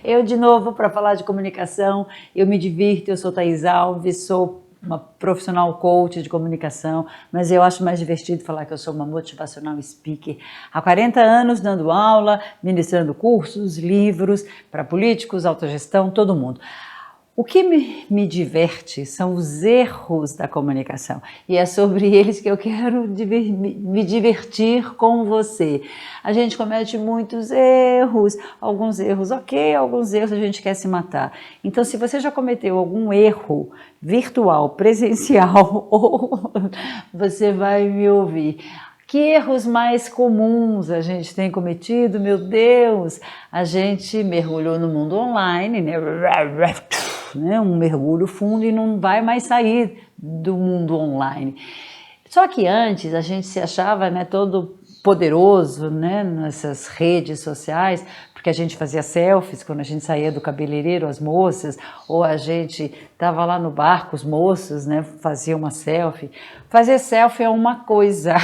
Eu de novo para falar de comunicação, eu me divirto, eu sou Thaís Alves, sou uma profissional coach de comunicação, mas eu acho mais divertido falar que eu sou uma motivacional speaker. Há 40 anos dando aula, ministrando cursos, livros para políticos, autogestão, todo mundo. O que me diverte são os erros da comunicação e é sobre eles que eu quero me divertir com você. A gente comete muitos erros, alguns erros ok, alguns erros a gente quer se matar. Então, se você já cometeu algum erro virtual, presencial, ou você vai me ouvir. Que erros mais comuns a gente tem cometido? Meu Deus, a gente mergulhou no mundo online, né? Um mergulho fundo e não vai mais sair do mundo online. Só que antes a gente se achava, né, todo poderoso, né, nessas redes sociais, porque a gente fazia selfies quando a gente saía do cabeleireiro, as moças, ou a gente estava lá no bar com os moços, né, fazia uma selfie. Fazer selfie é uma coisa,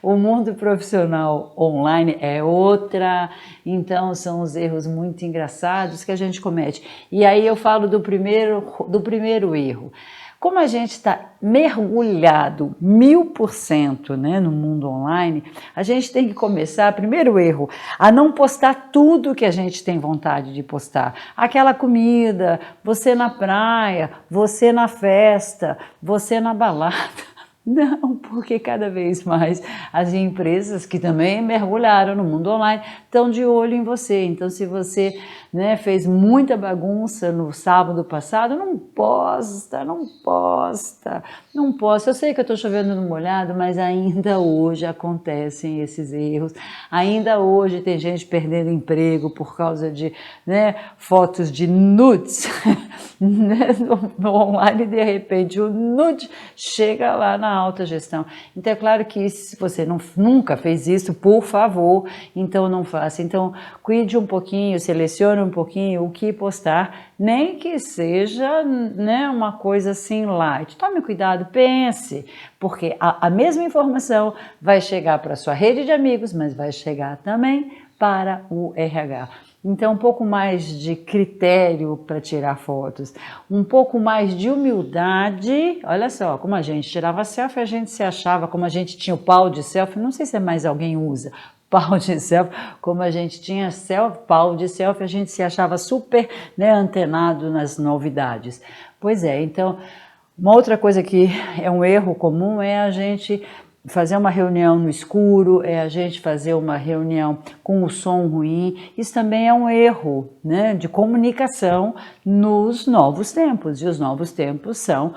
o mundo profissional online é outra, então são os erros muito engraçados que a gente comete. E aí eu falo do primeiro erro. Como a gente está mergulhado 1000%, né, no mundo online, a gente tem que começar, primeiro erro, a não postar tudo que a gente tem vontade de postar. Aquela comida, você na praia, você na festa, você na balada. Não, porque cada vez mais as empresas que também mergulharam no mundo online estão de olho em você. Então, se você, né, fez muita bagunça no sábado passado, não posta. Eu sei que eu estou chovendo no molhado, mas ainda hoje acontecem esses erros. Ainda hoje tem gente perdendo emprego por causa de, né, fotos de nudes né, no online e de repente o nude chega lá na alta gestão. Então é claro que se você nunca fez isso, por favor, então não faça. Então cuide um pouquinho, selecione um pouquinho o que postar, nem que seja, né, uma coisa assim light. Tome cuidado, pense, porque a mesma informação vai chegar para a sua rede de amigos, mas vai chegar também para o RH. Então, um pouco mais de critério para tirar fotos, um pouco mais de humildade. Olha só, como a gente tirava selfie, a gente se achava, como a gente tinha o pau de selfie, não sei se mais alguém usa pau de selfie, como a gente tinha pau de selfie, a gente se achava super, né, antenado nas novidades. Pois é, então, uma outra coisa que é um erro comum é a gente fazer uma reunião no escuro, é a gente fazer uma reunião com o som ruim. Isso também é um erro, né, de comunicação nos novos tempos. E os novos tempos são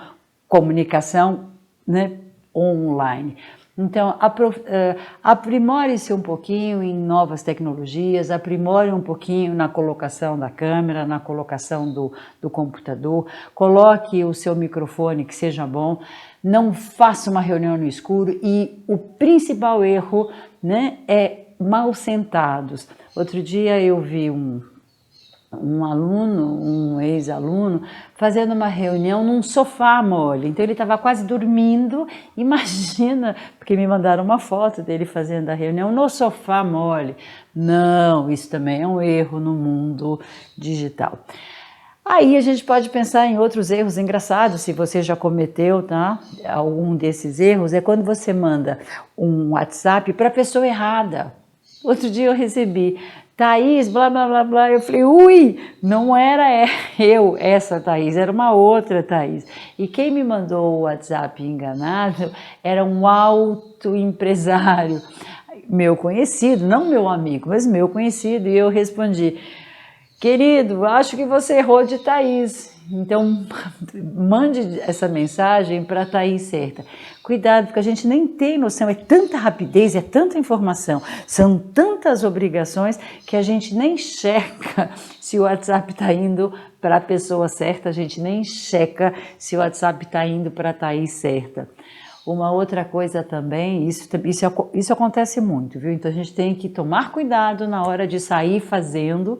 comunicação, né, online. Então, aprimore-se um pouquinho em novas tecnologias, aprimore um pouquinho na colocação da câmera, na colocação do computador, coloque o seu microfone que seja bom, não faça uma reunião no escuro e o principal erro, né, é mal sentados. Outro dia eu vi um aluno, um ex-aluno, fazendo uma reunião num sofá mole. Então ele estava quase dormindo, imagina, porque me mandaram uma foto dele fazendo a reunião no sofá mole. Não, isso também é um erro no mundo digital. Aí a gente pode pensar em outros erros engraçados, se você já cometeu, tá? Algum desses erros é quando você manda um WhatsApp para a pessoa errada. Outro dia eu recebi, Thaís, blá, blá, blá, blá. Eu falei, ui, não era eu, essa Thaís, era uma outra Thaís. E quem me mandou o WhatsApp enganado era um alto empresário, meu conhecido, não meu amigo, mas meu conhecido. E eu respondi, querido, acho que você errou de Thaís. Então, mande essa mensagem para a Thaís certa. Cuidado, porque a gente nem tem noção, é tanta rapidez, é tanta informação, são tantas obrigações que a gente nem checa se o WhatsApp está indo para a pessoa certa, a gente nem checa se o WhatsApp está indo para a Thaís certa. Uma outra coisa também, isso acontece muito, viu? Então a gente tem que tomar cuidado na hora de sair fazendo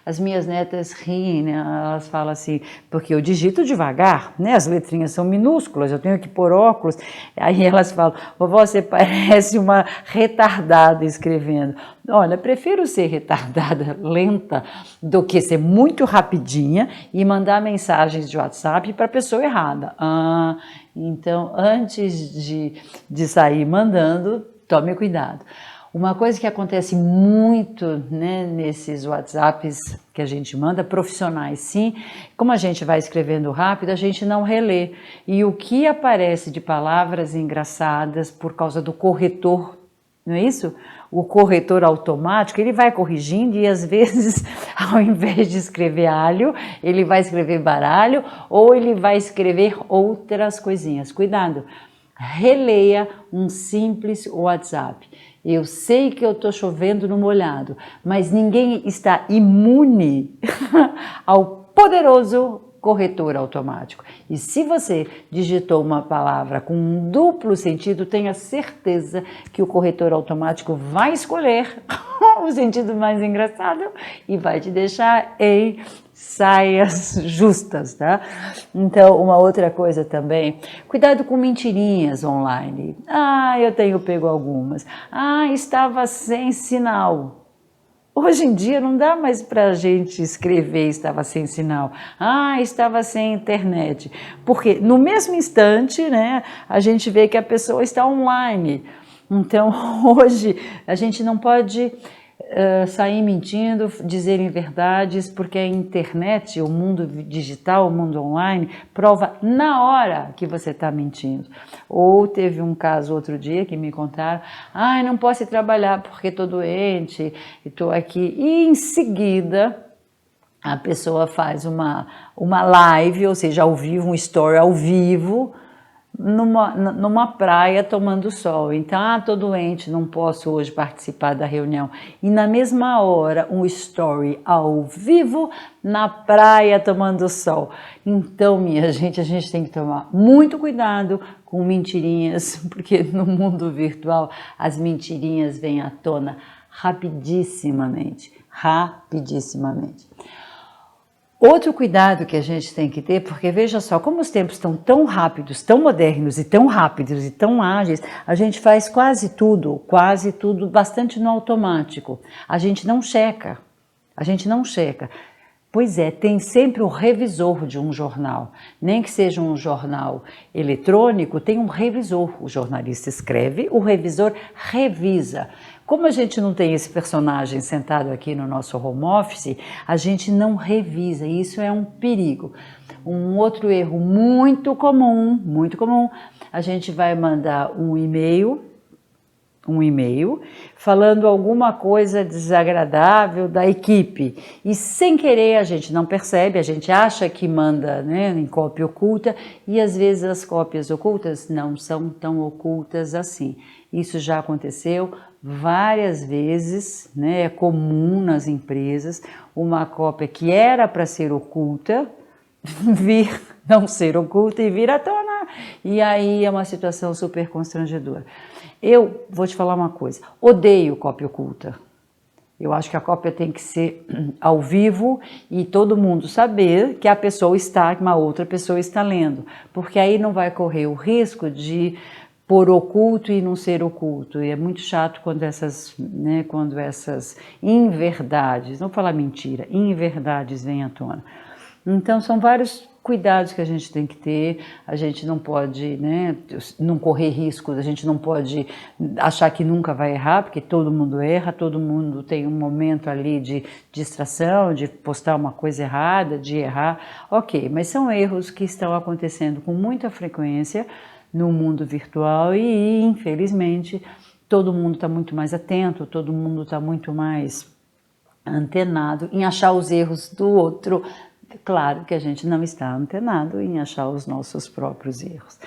As minhas netas riem, né? Elas falam assim, porque eu digito devagar, né? As letrinhas são minúsculas, eu tenho que pôr óculos. Aí elas falam, vovó, você parece uma retardada escrevendo. Olha, prefiro ser retardada, lenta, do que ser muito rapidinha e mandar mensagens de WhatsApp para a pessoa errada. Então, antes de sair mandando, tome cuidado. Uma coisa que acontece muito, né, nesses WhatsApps que a gente manda, profissionais sim, como a gente vai escrevendo rápido, a gente não relê. E o que aparece de palavras engraçadas por causa do corretor, não é isso? O corretor automático, ele vai corrigindo e às vezes, ao invés de escrever alho, ele vai escrever baralho ou ele vai escrever outras coisinhas. Cuidado, releia um simples WhatsApp. Eu sei que eu estou chovendo no molhado, mas ninguém está imune ao poderoso corretor automático. E se você digitou uma palavra com um duplo sentido, tenha certeza que o corretor automático vai escolher o sentido mais engraçado e vai te deixar em saias justas, tá? Então, uma outra coisa também, cuidado com mentirinhas online. Eu tenho pego algumas. Estava sem sinal. Hoje em dia não dá mais para a gente escrever estava sem sinal. Estava sem internet. Porque no mesmo instante, né, a gente vê que a pessoa está online. Então, hoje, a gente não pode sair mentindo, dizerem verdades, porque a internet, o mundo digital, o mundo online, prova na hora que você está mentindo. Ou teve um caso outro dia que me contaram, não posso ir trabalhar porque estou doente, estou aqui. E em seguida, a pessoa faz uma live, ou seja, ao vivo, um story ao vivo, numa praia tomando sol. Então, estou doente, não posso hoje participar da reunião. E na mesma hora, um story ao vivo na praia tomando sol. Então, minha gente, a gente tem que tomar muito cuidado com mentirinhas, porque no mundo virtual as mentirinhas vêm à tona rapidissimamente. Outro cuidado que a gente tem que ter, porque veja só, como os tempos estão tão rápidos, tão modernos e tão rápidos e tão ágeis, a gente faz quase tudo bastante no automático. A gente não checa. Pois é, tem sempre o revisor de um jornal. Nem que seja um jornal eletrônico, tem um revisor. O jornalista escreve, o revisor revisa. Como a gente não tem esse personagem sentado aqui no nosso home office, a gente não revisa, e isso é um perigo. Um outro erro muito comum, a gente vai mandar um e-mail falando alguma coisa desagradável da equipe e sem querer a gente não percebe, a gente acha que manda, né, em cópia oculta e às vezes as cópias ocultas não são tão ocultas assim. Isso já aconteceu várias vezes, né, é comum nas empresas uma cópia que era para ser oculta vir não ser oculta e vir à tona, e aí é uma situação super constrangedora. Eu vou te falar uma coisa, odeio cópia oculta. Eu acho que a cópia tem que ser ao vivo e todo mundo saber que uma outra pessoa está lendo, porque aí não vai correr o risco de pôr oculto e não ser oculto. E é muito chato quando essas inverdades, não vou falar mentira, inverdades vêm à tona. Então são vários cuidados que a gente tem que ter, a gente não pode, né, não correr riscos, a gente não pode achar que nunca vai errar, porque todo mundo erra, todo mundo tem um momento ali de distração, de postar uma coisa errada, de errar, ok, mas são erros que estão acontecendo com muita frequência no mundo virtual e, infelizmente, todo mundo está muito mais atento, todo mundo está muito mais antenado em achar os erros do outro. Claro que a gente não está antenado em achar os nossos próprios erros.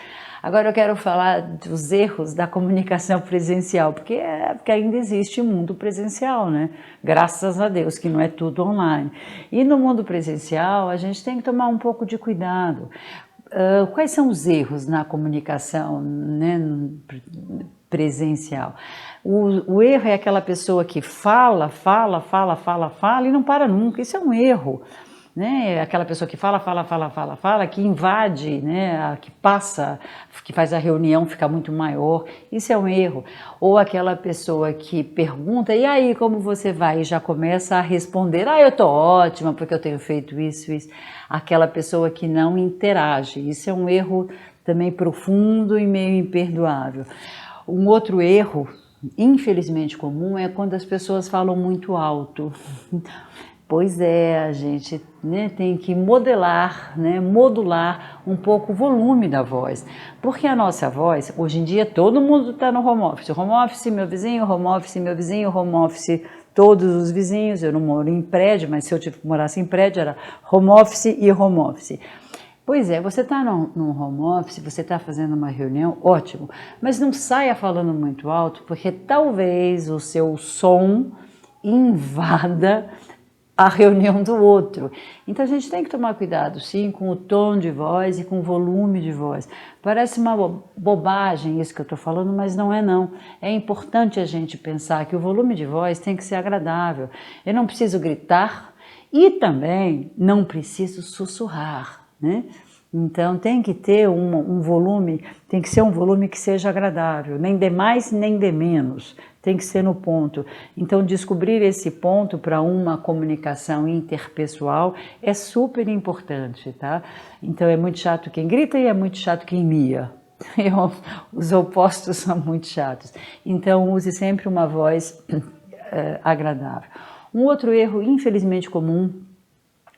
Agora eu quero falar dos erros da comunicação presencial, porque ainda existe mundo presencial, né? Graças a Deus que não é tudo online. E no mundo presencial a gente tem que tomar um pouco de cuidado. Quais são os erros na comunicação, né, presencial. O erro é aquela pessoa que fala e não para nunca. Isso é um erro. Né? Aquela pessoa que fala, que invade, né? Que passa, que faz a reunião ficar muito maior, isso é um erro. Ou aquela pessoa que pergunta, e aí, como você vai? E já começa a responder, eu tô ótima porque eu tenho feito isso. Aquela pessoa que não interage, isso é um erro também profundo e meio imperdoável. Um outro erro, infelizmente comum, é quando as pessoas falam muito alto. Pois é, a gente, né, tem que modular um pouco o volume da voz, porque a nossa voz, hoje em dia todo mundo está no home office, meu vizinho, home office, todos os vizinhos. Eu não moro em prédio, mas se eu morasse em prédio era home office e home office. Pois é, você está no home office, você está fazendo uma reunião, ótimo, mas não saia falando muito alto, porque talvez o seu som invada a reunião do outro. Então a gente tem que tomar cuidado, sim, com o tom de voz e com o volume de voz. Parece uma bobagem isso que eu estou falando, mas não é não. É importante a gente pensar que o volume de voz tem que ser agradável. Eu não preciso gritar e também não preciso sussurrar, né? Então tem que ter um volume, tem que ser um volume que seja agradável, nem de mais nem de menos, tem que ser no ponto. Então descobrir esse ponto para uma comunicação interpessoal é super importante, tá? Então é muito chato quem grita e é muito chato quem mia. Os opostos são muito chatos. Então use sempre uma voz agradável. Um outro erro infelizmente comum,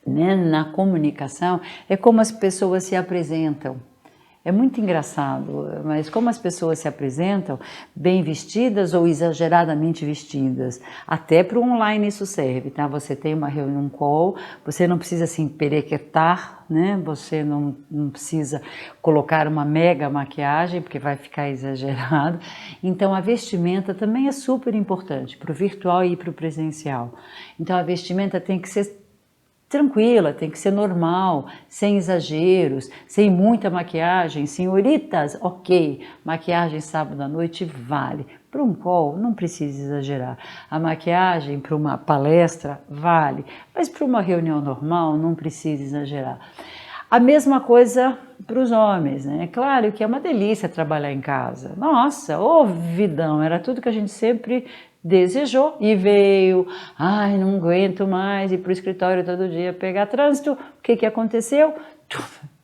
né, na comunicação é como as pessoas se apresentam. É muito engraçado, mas como as pessoas se apresentam, bem vestidas ou exageradamente vestidas. Até para o online isso serve, tá? Você tem uma reunião, um call, você não precisa se emperequetar, né? Você não precisa colocar uma mega maquiagem, porque vai ficar exagerado. Então a vestimenta também é super importante para o virtual e para o presencial. Então a vestimenta tem que ser tranquila, tem que ser normal, sem exageros, sem muita maquiagem. Senhoritas, ok, maquiagem sábado à noite vale. Para um call, não precisa exagerar. A maquiagem para uma palestra vale, mas para uma reunião normal, não precisa exagerar. A mesma coisa para os homens, né? Claro que é uma delícia trabalhar em casa. Nossa, ô vidão, era tudo que a gente sempre desejou e veio. Ai, não aguento mais ir para o escritório todo dia pegar trânsito. O que aconteceu?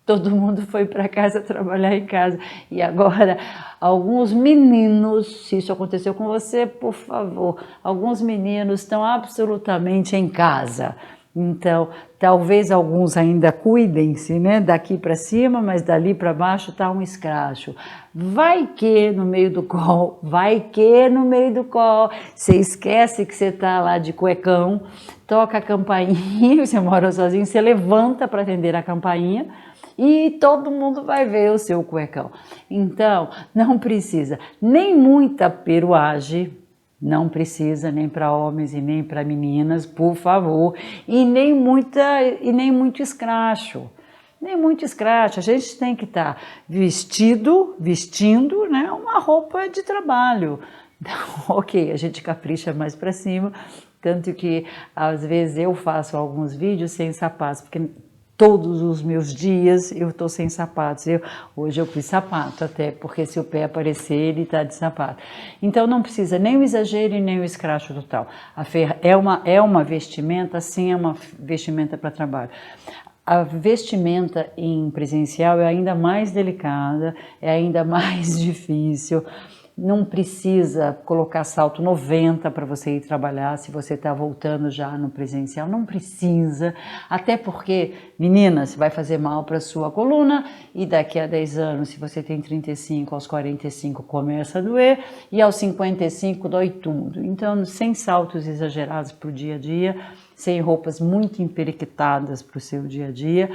Todo mundo foi para casa trabalhar em casa. E agora, alguns meninos, se isso aconteceu com você, por favor, alguns meninos estão absolutamente em casa. Então, talvez alguns ainda cuidem-se, né, daqui para cima, mas dali para baixo está um escracho. Vai que no meio do call, você esquece que você está lá de cuecão, toca a campainha, você mora sozinho, você levanta para atender a campainha e todo mundo vai ver o seu cuecão. Então, não precisa nem muita peruagem, não precisa nem para homens e nem para meninas, por favor, e nem muito escracho. Nem muito escracho. A gente tem que estar vestindo, né, uma roupa de trabalho. Então, ok, a gente capricha mais para cima, tanto que às vezes eu faço alguns vídeos sem sapatos, porque todos os meus dias eu estou sem sapatos. Hoje eu pus sapato até, porque se o pé aparecer, ele está de sapato. Então não precisa nem o exagero e nem o escracho total. É uma vestimenta, sim, é uma vestimenta para trabalho. A vestimenta em presencial é ainda mais delicada, é ainda mais difícil. Não precisa colocar salto 90 para você ir trabalhar se você está voltando já no presencial, não precisa, até porque, meninas, vai fazer mal para a sua coluna e daqui a 10 anos, se você tem 35, aos 45 começa a doer e aos 55 dói tudo. Então, sem saltos exagerados para o dia a dia, sem roupas muito emperiquitadas para o seu dia a dia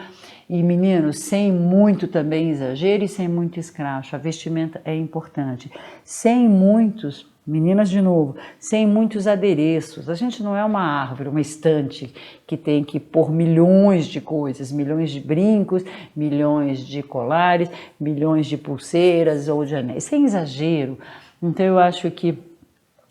e, meninos, sem muito também exagero e sem muito escracho. A vestimenta é importante. Sem muitos, meninas de novo, sem muitos adereços. A gente não é uma árvore, uma estante que tem que pôr milhões de coisas, milhões de brincos, milhões de colares, milhões de pulseiras ou de anéis. Sem exagero. Então eu acho que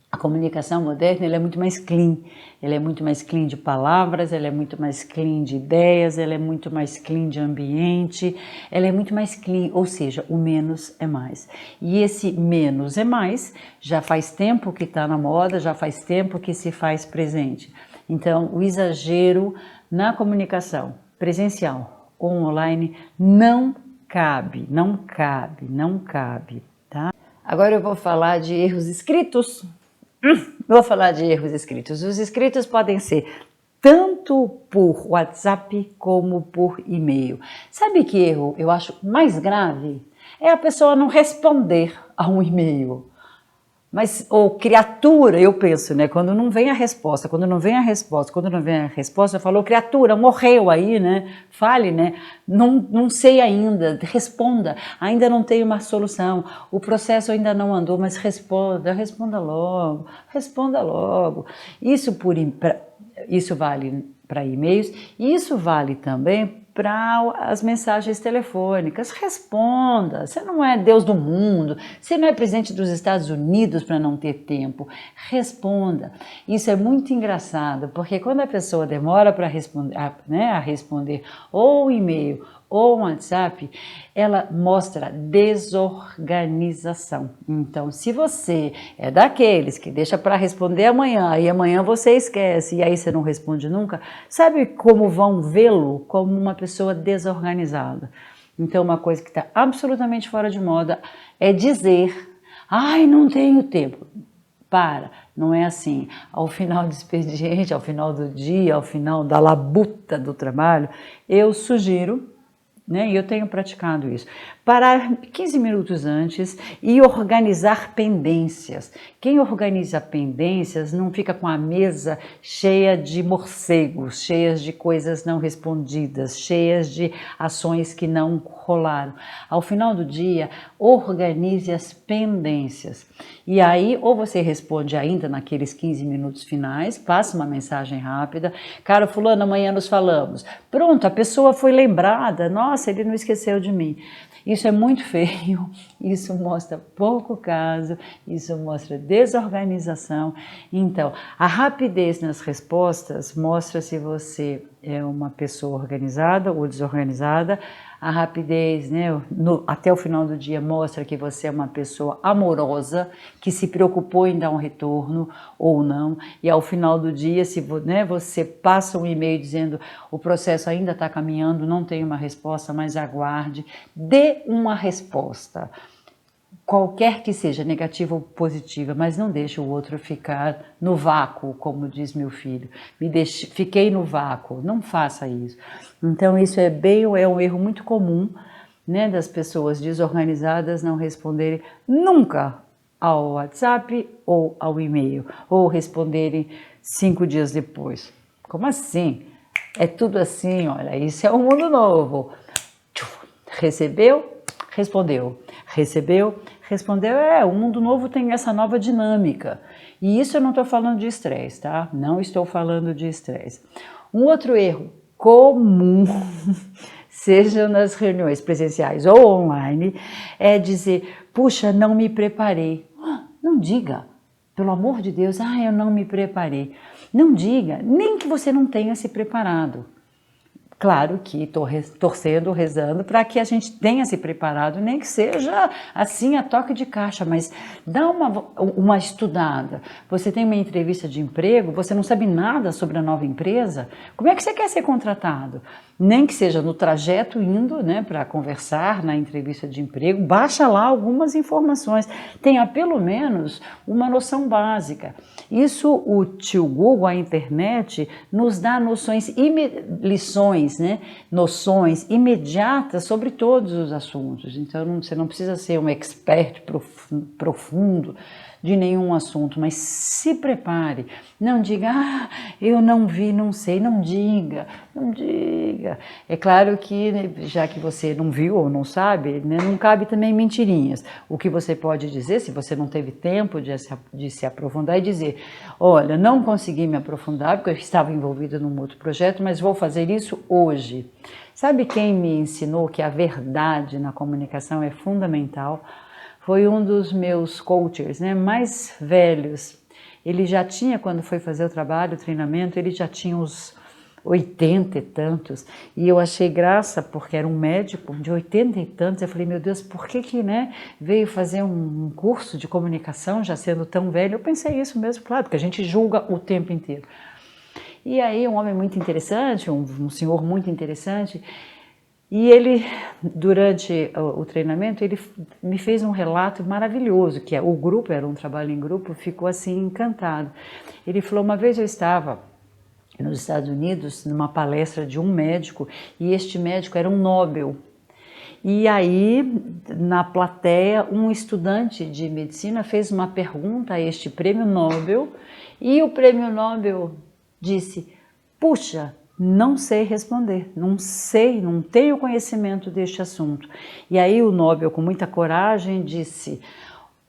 a comunicação moderna ela é muito mais clean, ela é muito mais clean de palavras, ela é muito mais clean de ideias, ela é muito mais clean de ambiente, ela é muito mais clean, ou seja, o menos é mais. E esse menos é mais já faz tempo que está na moda, já faz tempo que se faz presente. Então o exagero na comunicação presencial ou online não cabe, não cabe, não cabe, tá? Agora eu vou falar de erros escritos. Vou falar de erros escritos. Os escritos podem ser tanto por WhatsApp como por e-mail. Sabe que erro eu acho mais grave? É a pessoa não responder a um e-mail. Mas, ou criatura, eu penso, né? Quando não vem a resposta, quando não vem a resposta, eu falo, criatura, morreu aí, né? Fale, né? Não sei ainda, responda, ainda não tenho uma solução, o processo ainda não andou, mas responda logo, responda logo. Isso vale para e-mails e isso vale também para as mensagens telefônicas. Responda, você não é Deus do mundo, você não é presidente dos Estados Unidos para não ter tempo. Responda. Isso é muito engraçado, porque quando a pessoa demora para responder, a responder ou o e-mail ou o WhatsApp, ela mostra desorganização. Então, se você é daqueles que deixa para responder amanhã e amanhã você esquece e aí você não responde nunca, sabe como vão vê-lo? Como uma pessoa desorganizada. Então, uma coisa que está absolutamente fora de moda é dizer: ai, não tenho tempo. Para, não é assim. Ao final do expediente, ao final do dia, ao final da labuta do trabalho, eu sugiro, né, e eu tenho praticado isso, parar 15 minutos antes e organizar pendências. Quem organiza pendências não fica com a mesa cheia de morcegos, cheias de coisas não respondidas, cheias de ações que não rolaram. Ao final do dia, organize as pendências. E aí, ou você responde ainda naqueles 15 minutos finais, passa uma mensagem rápida: cara, fulano, amanhã nos falamos. Pronto, a pessoa foi lembrada, nossa, ele não esqueceu de mim. Isso é muito feio, isso mostra pouco caso, isso mostra desorganização. Então, a rapidez nas respostas mostra se você é uma pessoa organizada ou desorganizada. A rapidez, né, até o final do dia mostra que você é uma pessoa amorosa, que se preocupou em dar um retorno ou não. E ao final do dia, se você passa um e-mail dizendo: o processo ainda está caminhando, não tem uma resposta, mas aguarde, dê uma resposta. Qualquer que seja, negativa ou positiva, mas não deixe o outro ficar no vácuo, como diz meu filho. Fiquei no vácuo, não faça isso. Então isso é um erro muito comum, né, das pessoas desorganizadas não responderem nunca ao WhatsApp ou ao e-mail, ou responderem 5 dias depois. Como assim? É tudo assim, olha, isso é um mundo novo. Recebeu, respondeu. Recebeu, respondeu. O mundo novo tem essa nova dinâmica. E isso eu não estou falando de estresse, tá? Não estou falando de estresse. Um outro erro comum, seja nas reuniões presenciais ou online, é dizer: puxa, não me preparei. Não diga, pelo amor de Deus, eu não me preparei. Não diga, nem que você não tenha se preparado. Claro que estou torcendo, rezando para que a gente tenha se preparado, nem que seja assim a toque de caixa, mas dá uma estudada. Você tem uma entrevista de emprego, você não sabe nada sobre a nova empresa, como é que você quer ser contratado? Nem que seja no trajeto indo, né, para conversar na entrevista de emprego, baixa lá algumas informações, tenha pelo menos uma noção básica. Isso o tio Google, a internet, nos dá noções imediatas sobre todos os assuntos. Então você não precisa ser um expert profundo de nenhum assunto, mas se prepare. Não diga: eu não vi, não sei. Não diga. É claro que, né, já que você não viu ou não sabe, né, não cabe também mentirinhas. O que você pode dizer, se você não teve tempo de se aprofundar, e dizer: olha, não consegui me aprofundar porque eu estava envolvida num outro projeto, mas vou fazer isso hoje. Sabe quem me ensinou que a verdade na comunicação é fundamental? foi um dos meus coaches, né, mais velhos. Ele já tinha, quando foi fazer o trabalho, o treinamento, ele já tinha uns 80 e tantos, e eu achei graça, porque era um médico de 80 e tantos, eu falei, meu Deus, por que né, veio fazer um curso de comunicação, já sendo tão velho? Eu pensei isso mesmo, claro, porque a gente julga o tempo inteiro. E aí um homem muito interessante, um senhor muito interessante, e ele, durante o treinamento, ele me fez um relato maravilhoso, que o grupo, era um trabalho em grupo, ficou assim encantado. Ele falou, uma vez eu estava nos Estados Unidos, numa palestra de um médico, e este médico era um Nobel. E aí, na plateia, um estudante de medicina fez uma pergunta a este prêmio Nobel, e o prêmio Nobel disse, puxa, não sei responder, não sei, não tenho conhecimento deste assunto. E aí o Nobel, com muita coragem, disse,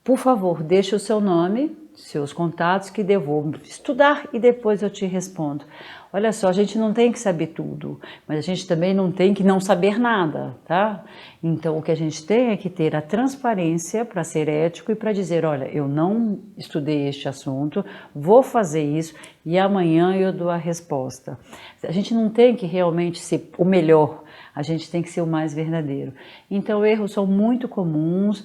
por favor, deixe o seu nome, seus contatos, que eu vou estudar e depois eu te respondo. Olha só, a gente não tem que saber tudo, mas a gente também não tem que não saber nada, tá? Então, o que a gente tem é que ter a transparência para ser ético e para dizer, olha, eu não estudei este assunto, vou fazer isso e amanhã eu dou a resposta. A gente não tem que realmente ser o melhor, a gente tem que ser o mais verdadeiro. Então, erros são muito comuns,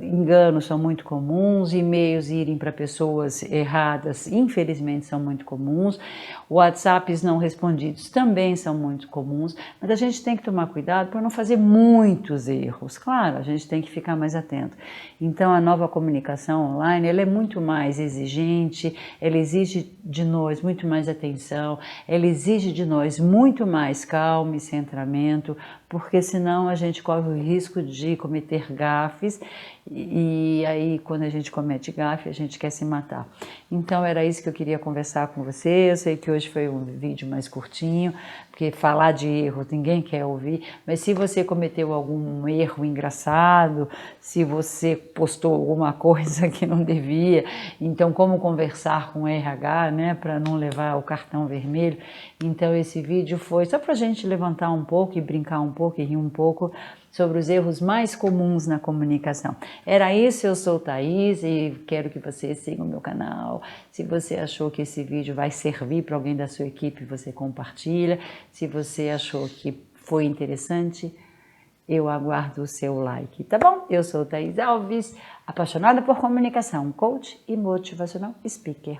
enganos são muito comuns, e-mails irem para pessoas erradas, infelizmente, são muito comuns, WhatsApps não respondidos também são muito comuns, mas a gente tem que tomar cuidado para não fazer muitos erros. Claro, a gente tem que ficar mais atento. Então, a nova comunicação online, ela é muito mais exigente, ela exige de nós muito mais atenção, ela exige de nós muito mais calma e centramento, porque senão a gente corre o risco de cometer gafes e aí quando a gente comete gafe a gente quer se matar. Então era isso que eu queria conversar com você. Eu sei que hoje foi um vídeo mais curtinho, porque falar de erro ninguém quer ouvir, mas se você cometeu algum erro engraçado, se você postou alguma coisa que não devia, então como conversar com o RH, né, para não levar o cartão vermelho, então esse vídeo foi só para a gente levantar um pouco e brincar um pouco e rir um pouco sobre os erros mais comuns na comunicação. Era isso, eu sou Thaís e quero que você siga o meu canal. Se você achou que esse vídeo vai servir para alguém da sua equipe, você compartilha. Se você achou que foi interessante, eu aguardo o seu like, tá bom? Eu sou Thaís Alves, apaixonada por comunicação, coach e motivacional speaker.